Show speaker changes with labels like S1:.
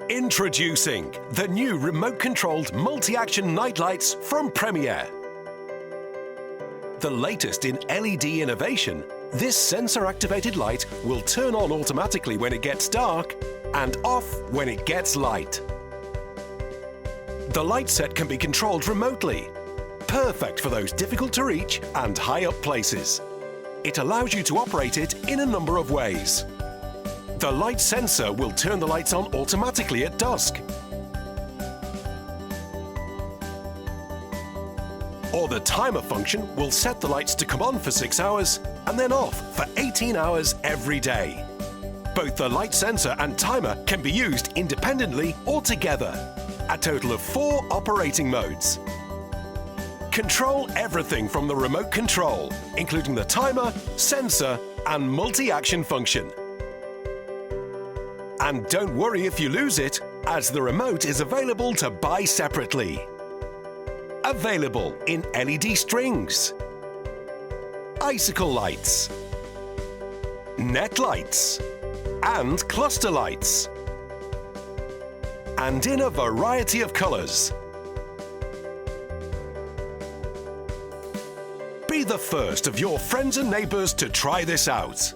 S1: Introducing the new remote-controlled multi-action night lights from Premier. The latest in LED innovation, this sensor-activated light will turn on automatically when it gets dark and off when it gets light. The light set can be controlled remotely, perfect for those difficult-to-reach and high-up places. It allows you to operate it in a number of ways. The light sensor will turn the lights on automatically at dusk. Or the timer function will set the lights to come on for 6 hours and then off for 18 hours every day. Both the light sensor and timer can be used independently or together. A total of 4 operating modes. Control everything from the remote control, including the timer, sensor and multi-action function. And don't worry if you lose it, as the remote is available to buy separately. Available in LED strings, Icicle Lights, Nitelights and Cluster Lights, and in a variety of colours. Be the first of your friends and neighbours to try this out.